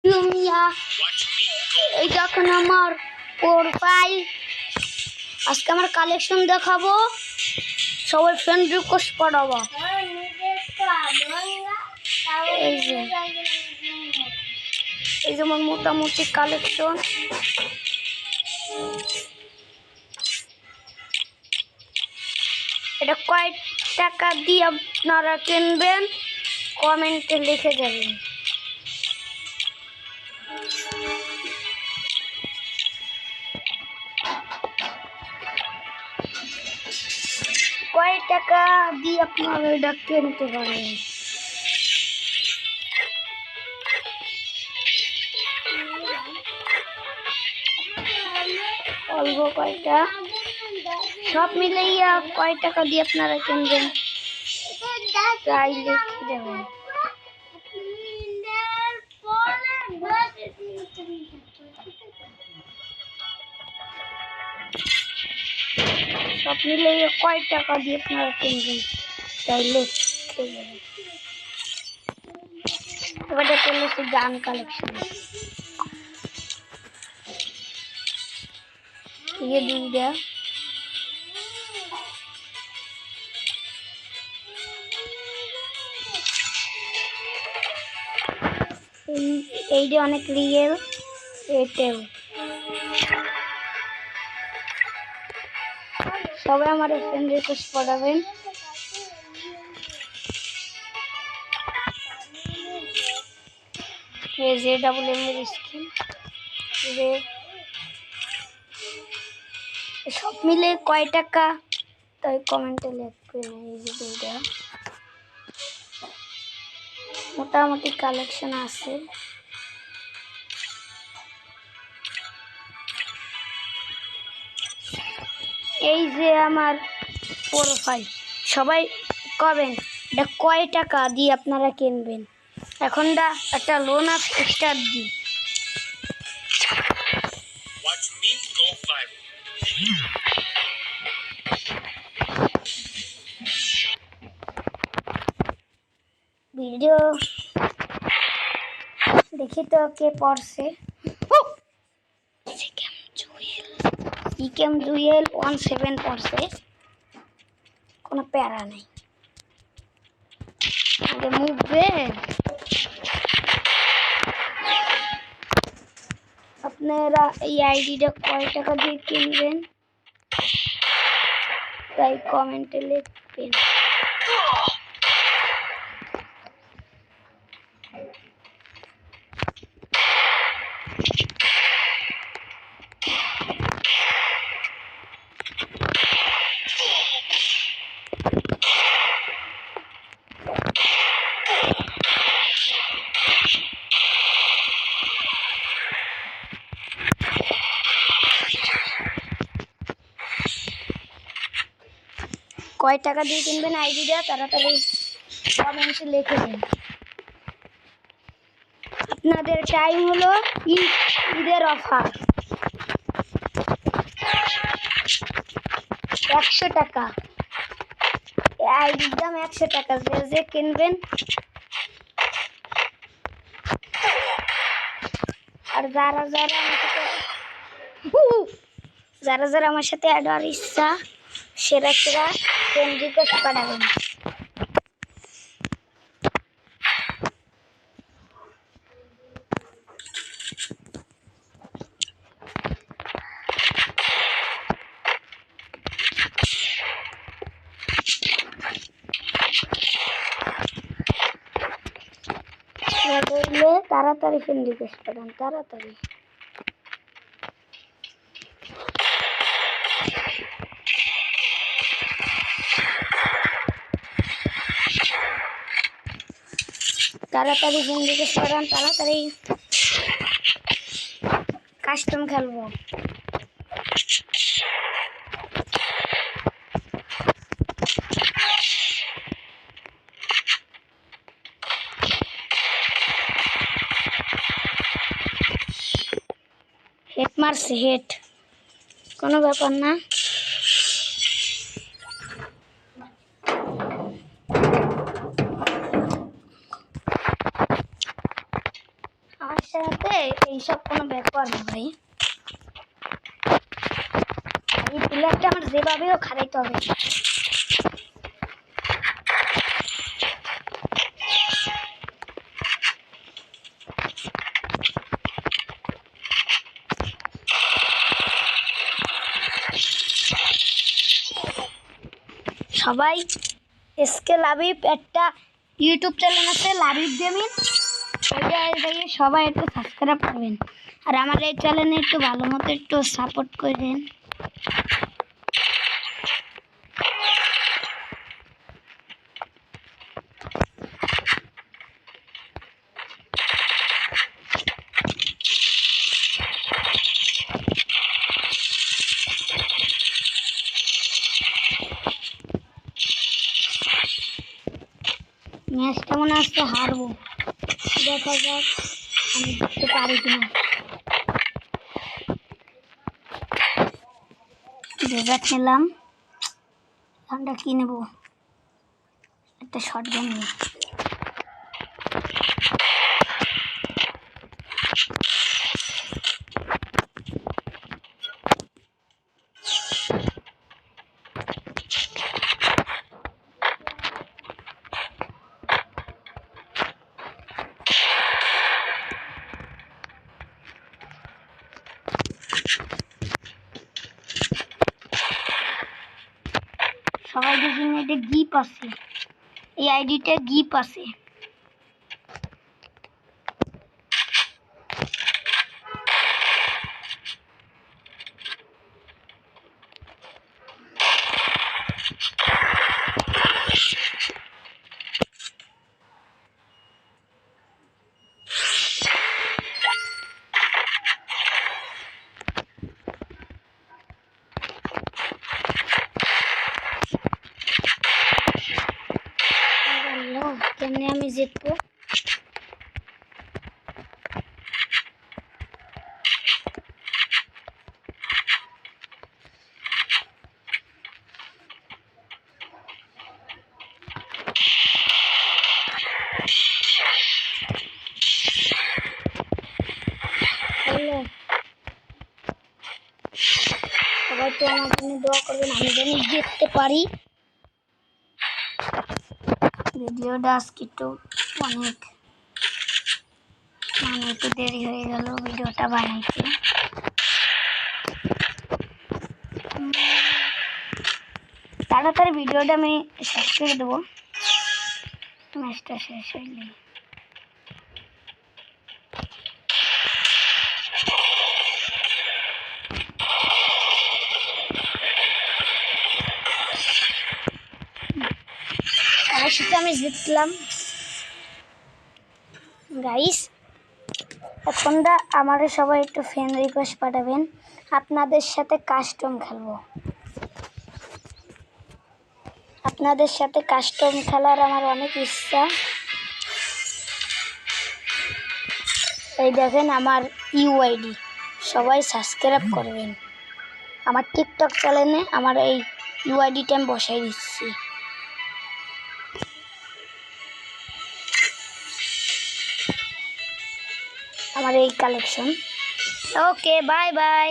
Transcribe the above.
মিয়া এই দেখেন আমার প্রোফাইল। আজকে আমার কালেকশন দেখাবো, সবাই ফ্রেন্ড রিকোয়েস্ট করাবো। এই যে আমার মোটামুটি কালেকশন। এটা কয় টাকা দিয়ে আপনারা কিনবেন কমেন্টে লিখে যাবেন। কয় টাকা দিয়ে আপনারা এটা কিনতে পারেন। অল্প কয়টা সব মিলাইয়া কয় টাকা দিয়ে আপনারা কিনবেন তাই লিখে যাবেন। সব মিলাইয়া কয় টাকা দিয়ে আপনারা কিনবেন তাই লিখে যাবেন। এবার চলে এসে গান কালেকশন। ये দুইটা এইটা অনেক রিয়েল। এটাও সবাই আমার ফ্রেন্ড রিকোয়েস্ট করাবেন। এই যে ডাবল এম এর স্কিন, সব মিলে কয় টাকা তাই কমেন্টে লিখবেন। এই যে দুইটা মোটামুটি কালেকশন আছে। এই যে আমার প্রোফাইল, সবাই কবেন এটা কয় টাকা দিয়ে আপনারা কিনবেন। এখন একটা লোন আপ স্টার্ট দিই। ভিডিও দেখি তো কে পড়ছে। সিকেম জুয়েল 17 পড়ছে, কোনো প্যারা নেই। আপনারা এই আইডিটা কয় টাকা দিয়ে কিনবেন তাই কমেন্টে লিখবেন। কয় টাকা দিয়ে কিনবেন আইডিটা তাড়াতাড়ি কমেন্টে লিখে দিন। আপনাদের টাইম হলো ঈদের অফার 100 টাকা। আইডির দাম 100 টাকা। যে কিনবেন আর যারা যারা আমার সাথে অ্যাড হওয়ার ইচ্ছা সেরা ফ্রেন্ড রিকোয়েস্ট পাঠাবেন। তাড়াতাড়ি ফ্রেন্ড রিকোয়েস্ট পাঠান, তাড়াতাড়ি। তাড়াতাড়ি ফ্রেন্ড রিকোয়েস্ট পাঠান, তাড়াতাড়ি কাস্টম খেলবো। হেড মারছে, হেড কোনো ব্যাপার না। আশা চ্যানেলেতে এইসব কোনো ব্যাপার না ভাই। এই প্লেয়ারটা আমার যেভাবেও খারাইতে হবে। সবাই এসকে লাবিব একটা ইউটিউব চ্যানেল আছে লাবিব গেমিং, ওইটা দেখে সবাই একটু সাবস্ক্রাইব করবেন আর আমার এই চ্যানেলে একটু ভালো মতো একটু সাপোর্ট করবেন। ম্যাচটা মনে হচ্ছে হারবো, দেখা যাক আমি জিততে পারি কিনা। ডেজার্ট নিলাম, আমরা কি নেব, একটা শর্ট গান নিই। সবাই দেখি এটা গিপ আছে, এই আইডিটা গিপ আছে। কেমনে আমি জিতবো? সবাই তো আমার জন্য দোয়া করবেন, আমি যেন জিততে পারি। ভিডিওটা আজকে একটু অনেক একটু দেরি হয়ে গেল ভিডিওটা বানাইতে। তাড়াতাড়ি ভিডিওটা আমি শেষ করে দেবো, ম্যাচটা শেষ হইলে। অবশেষে আমি জিতলাম গাইস। এখনটা আমাদের সবাই একটু ফ্রেন্ড রিকোয়েস্ট পাঠাবেন, আপনাদের সাথে কাস্টম খেলবো। আপনাদের সাথে কাস্টম খেলার আমার অনেক ইচ্ছা। এই দেখেন আমার ইউআইডি, সবাই সাবস্ক্রাইব করবেন। আমার টিকটক চ্যানেলে আমার এই ইউআইডিটা আমি বসাই দিচ্ছি। আমার এই কালেকশন। ওকে, বাই বাই।